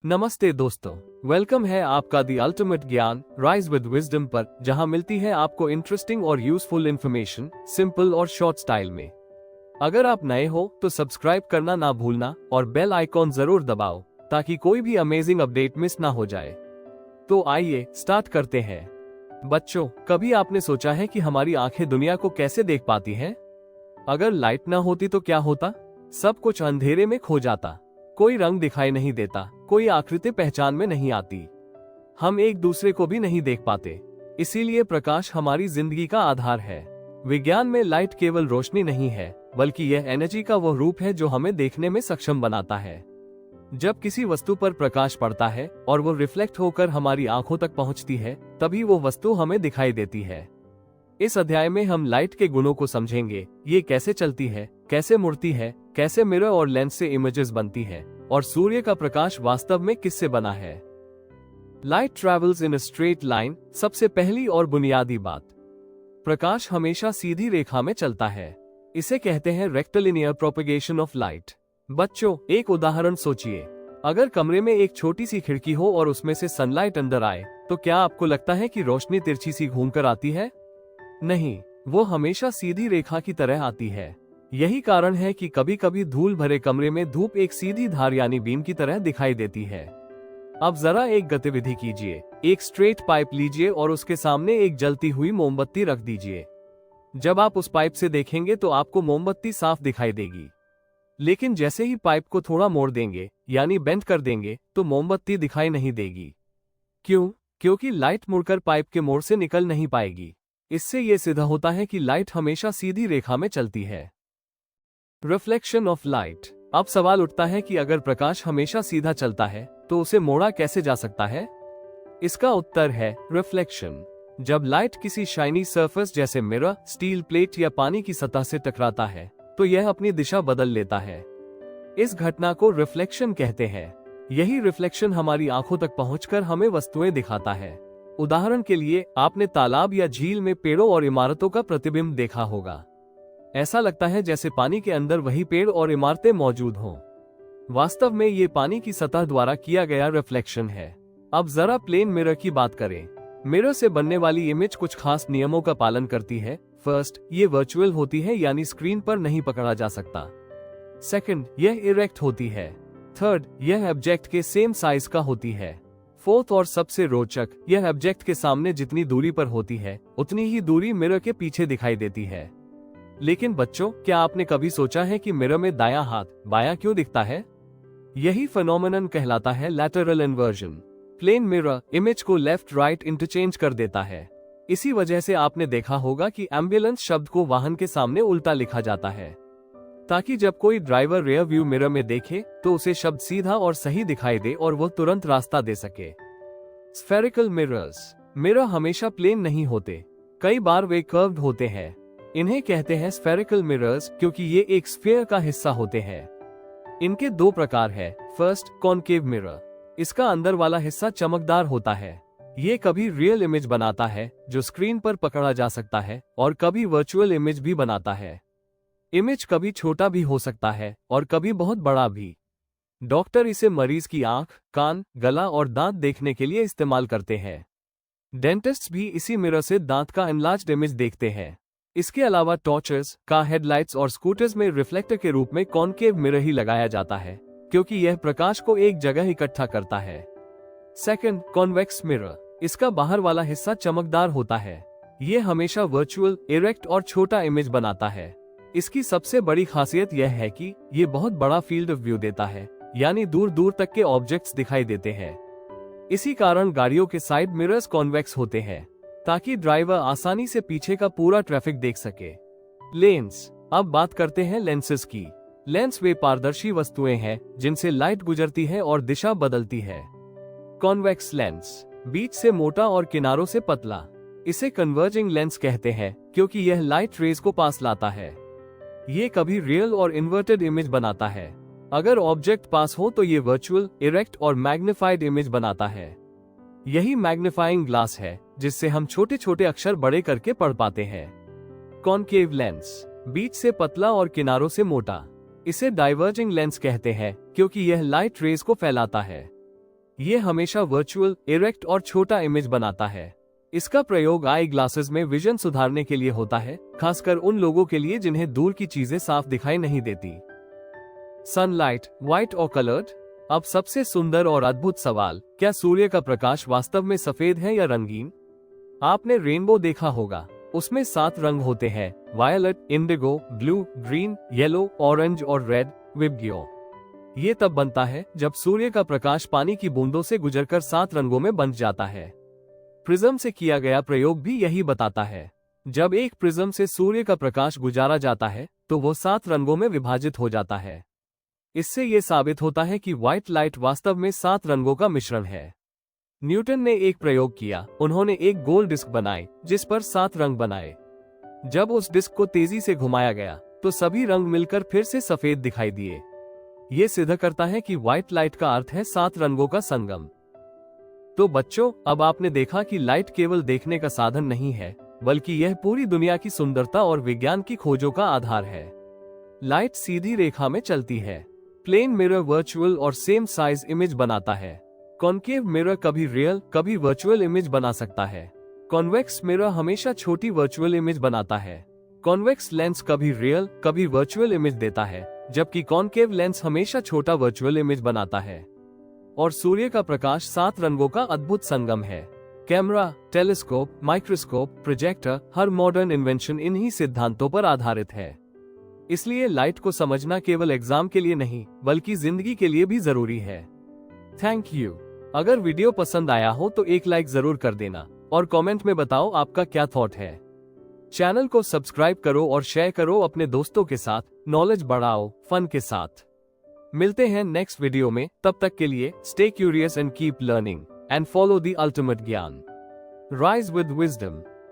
नमस्ते दोस्तों, वेलकम है आपका दी अल्टीमेट ज्ञान राइज विद विजडम पर, जहां मिलती है आपको इंटरेस्टिंग और यूजफुल इन्फॉर्मेशन सिंपल और शॉर्ट स्टाइल में। अगर आप नए हो तो सब्सक्राइब करना ना भूलना और बेल आइकॉन जरूर दबाओ ताकि कोई भी अमेजिंग अपडेट मिस ना हो जाए। तो आइए स्टार्ट करते हैं। बच्चों, कभी आपने सोचा है कि हमारी आंखें दुनिया को कैसे देख पाती हैं? अगर लाइट ना होती तो क्या होता? सब कुछ अंधेरे में खो जाता। कोई रंग दिखाई नहीं देता, कोई आकृति पहचान में नहीं आती। हम एक दूसरे को भी नहीं देख पाते। इसीलिए प्रकाश हमारी जिंदगी का आधार है। विज्ञान में लाइट केवल रोशनी नहीं है, बल्कि यह एनर्जी का वो रूप है जो हमें देखने में सक्षम बनाता है। जब किसी वस्तु पर प्रकाश पड़ता है और वो रिफ्लेक्ट होकर हमारी आंखों तक पहुंचती है, तभी वो वस्तु हमें दिखाई देती है। इस अध्याय में हम लाइट के गुणों को समझेंगे। ये कैसे चलती है, कैसे मुड़ती है, कैसे मिरर और लेंस से इमेजेस बनती है, और सूर्य का प्रकाश वास्तव में किससे बना है। Light travels in a straight line. सबसे पहली और बुनियादी बात, प्रकाश हमेशा सीधी रेखा में चलता है। इसे कहते हैं रेक्टिलिनियर प्रोपेगेशन ऑफ लाइट। बच्चों, एक उदाहरण सोचिए। अगर कमरे में एक छोटी सी खिड़की हो और उसमें से सनलाइट अंदर आए, तो क्या आपको लगता है कि रोशनी तिरछी सी घूमकर आती है? नहीं, वो हमेशा सीधी रेखा की तरह आती है। यही कारण है कि कभी कभी धूल भरे कमरे में धूप एक सीधी धार यानी बीम की तरह दिखाई देती है। अब जरा एक गतिविधि कीजिए। एक स्ट्रेट पाइप लीजिए और उसके सामने एक जलती हुई मोमबत्ती रख दीजिए। जब आप उस पाइप से देखेंगे तो आपको मोमबत्ती साफ दिखाई देगी। लेकिन जैसे ही पाइप को थोड़ा मोड़ देंगे, यानी बेंड कर देंगे, तो मोमबत्ती दिखाई नहीं देगी। क्यों? क्योंकि लाइट मुड़कर पाइप के मोड़ से निकल नहीं पाएगी। इससे यह सिद्ध होता है कि लाइट हमेशा सीधी रेखा में चलती है। Reflection of light. अब सवाल उठता है कि अगर प्रकाश हमेशा सीधा चलता है तो उसे मोड़ा कैसे जा सकता है? इसका उत्तर है रिफ्लेक्शन। जब लाइट किसी शाइनी सरफेस जैसे मिरर, स्टील प्लेट या पानी की सतह से टकराता है तो यह अपनी दिशा बदल लेता है। इस घटना को रिफ्लेक्शन कहते हैं। यही रिफ्लेक्शन हमारी आंखों तक पहुंचकर हमें वस्तुएं दिखाता है। उदाहरण के लिए, आपने तालाब या झील में पेड़ों और इमारतों का प्रतिबिंब देखा होगा। ऐसा लगता है जैसे पानी के अंदर वही पेड़ और इमारतें मौजूद हों। वास्तव में ये पानी की सतह द्वारा किया गया रिफ्लेक्शन है। अब जरा प्लेन मिरर की बात करें। मिरर से बनने वाली इमेज कुछ खास नियमों का पालन करती है। फर्स्ट, ये वर्चुअल होती है, यानी स्क्रीन पर नहीं पकड़ा जा सकता। सेकंड, यह इरेक्ट होती है। थर्ड, यह ऑब्जेक्ट के सेम साइज का होती है। फोर्थ और सबसे रोचक, यह ऑब्जेक्ट के सामने जितनी दूरी पर होती है उतनी ही दूरी मिरर के पीछे दिखाई देती है। लेकिन बच्चों, क्या आपने कभी सोचा है कि मिरर में दायां हाथ बायां क्यों दिखता है? यही फेनोमेनन कहलाता है lateral inversion. Plane mirror image को लेफ्ट राइट इंटरचेंज कर देता है। इसी वजह से आपने देखा होगा कि एम्बुलेंस शब्द को वाहन के सामने उल्टा लिखा जाता है, ताकि जब कोई ड्राइवर रियर व्यू मिरर में देखे तो उसे शब्द सीधा और सही दिखाई दे और वह तुरंत रास्ता दे सके। Spherical mirrors. मिरर हमेशा प्लेन नहीं होते, कई बार वे कर्व्ड होते हैं। इन्हें कहते हैं स्फेरिकल मिरर्स क्योंकि ये एक स्फीयर का हिस्सा होते हैं। इनके दो प्रकार है। First, concave mirror. इसका अंदर वाला हिस्सा चमकदार होता है। ये कभी रियल इमेज बनाता है जो स्क्रीन पर पकड़ा जा सकता है, और कभी वर्चुअल इमेज भी बनाता है। इमेज कभी छोटा भी हो सकता है और कभी बहुत बड़ा भी। डॉक्टर इसे मरीज की आंख, कान, गला और दांत देखने के लिए इस्तेमाल करते हैं। डेंटिस्ट्स भी इसी मिरर से दांत का एनलार्ज्ड इमेज देखते हैं। इसके अलावा टॉर्चर्स, कार हेडलाइट्स और स्कूटर्स में रिफ्लेक्टर के रूप में कॉनकेव मिरर ही लगाया जाता है, क्योंकि यह प्रकाश को एक जगह इकट्ठा करता है। Second, convex mirror. इसका बाहर वाला हिस्सा चमकदार होता है। यह हमेशा वर्चुअल, इरेक्ट और छोटा इमेज बनाता है। इसकी सबसे बड़ी खासियत यह है कि यह बहुत बड़ा फील्ड ऑफ व्यू देता है, यानी दूर दूर तक के ऑब्जेक्ट्स दिखाई देते हैं। इसी कारण गाड़ियों के साइड मिरर्स कॉन्वेक्स होते हैं, ताकि ड्राइवर आसानी से पीछे का पूरा ट्रैफिक देख सके। लेंस। अब बात करते हैं लेंसेज की। लेंस वे पारदर्शी वस्तुएं हैं जिनसे लाइट गुजरती है और दिशा बदलती है। कॉन्वेक्स लेंस, बीच से मोटा और किनारों से पतला। इसे कन्वर्जिंग लेंस कहते हैं क्योंकि यह लाइट रेज को पास लाता है। ये कभी रियल और इन्वर्टेड इमेज बनाता है। अगर ऑब्जेक्ट पास हो तो ये वर्चुअल, इरेक्ट और मैग्निफाइड इमेज बनाता है। यही मैग्नीफाइंग ग्लास है जिससे हम छोटे छोटे अक्षर बड़े करके पढ़ पाते हैं। कॉनकेव लेंस, बीच से पतला और किनारों से मोटा। इसे डाइवर्जिंग लेंस कहते हैं क्योंकि यह लाइट रेज को फैलाता है। ये हमेशा वर्चुअल, इरेक्ट और छोटा इमेज बनाता है। इसका प्रयोग आई ग्लासेस में विजन सुधारने के लिए होता है, खासकर उन लोगों के लिए जिन्हें दूर की चीजें साफ दिखाई नहीं देती। सनलाइट, व्हाइट और कलर्ड। अब सबसे सुंदर और अद्भुत सवाल, क्या सूर्य का प्रकाश वास्तव में सफेद है या रंगीन? आपने रेनबो देखा होगा, उसमें 7 रंग होते हैं, violet, indigo, blue, green, yellow, orange और रेड, विबगियो। ये तब बनता है जब सूर्य का प्रकाश पानी की बूंदों से गुजरकर 7 रंगों में बंध जाता है। प्रिज्म से किया गया प्रयोग भी यही बताता है। जब एक प्रिज्म से सूर्य का प्रकाश गुजारा जाता है तो वो 7 रंगों में विभाजित हो जाता है। इससे ये साबित होता है कि व्हाइट लाइट वास्तव में 7 रंगों का मिश्रण है। न्यूटन ने एक प्रयोग किया, उन्होंने एक गोल डिस्क बनाई जिस पर 7 रंग बनाए। जब उस डिस्क को तेजी से घुमाया गया तो सभी रंग मिलकर फिर से सफेद दिखाई दिए। ये सिद्ध करता है कि व्हाइट लाइट का अर्थ है 7 रंगों का संगम। तो बच्चों, अब आपने देखा कि लाइट केवल देखने का साधन नहीं है, बल्कि यह पूरी दुनिया की सुंदरता और विज्ञान की खोजों का आधार है। लाइट सीधी रेखा में चलती है। प्लेन मिरर वर्चुअल और सेम साइज इमेज बनाता है। कॉन्केव मिरर कभी रियल, कभी वर्चुअल इमेज बना सकता है। कॉन्वेक्स मिरर हमेशा छोटी वर्चुअल इमेज बनाता है। कॉन्वेक्स लेंस कभी रियल, कभी वर्चुअल इमेज देता है, जबकि कॉन्केव लेंस हमेशा छोटा वर्चुअल इमेज बनाता है। और सूर्य का प्रकाश 7 रंगों का अद्भुत संगम है। कैमरा, टेलीस्कोप, माइक्रोस्कोप, प्रोजेक्टर, हर मॉडर्न इन्वेंशन इन्हीं सिद्धांतों पर आधारित है। इसलिए लाइट को समझना केवल एग्जाम के लिए नहीं, बल्कि जिंदगी के लिए भी जरूरी है। Thank you. अगर वीडियो पसंद आया हो तो एक लाइक जरूर कर देना और कमेंट में बताओ आपका क्या थॉट है। चैनल को सब्सक्राइब करो और शेयर करो अपने दोस्तों के साथ। नॉलेज बढ़ाओ फन के साथ। मिलते हैं नेक्स्ट वीडियो में, तब तक के लिए stay curious and keep learning and follow the ultimate ज्ञान। Rise with wisdom.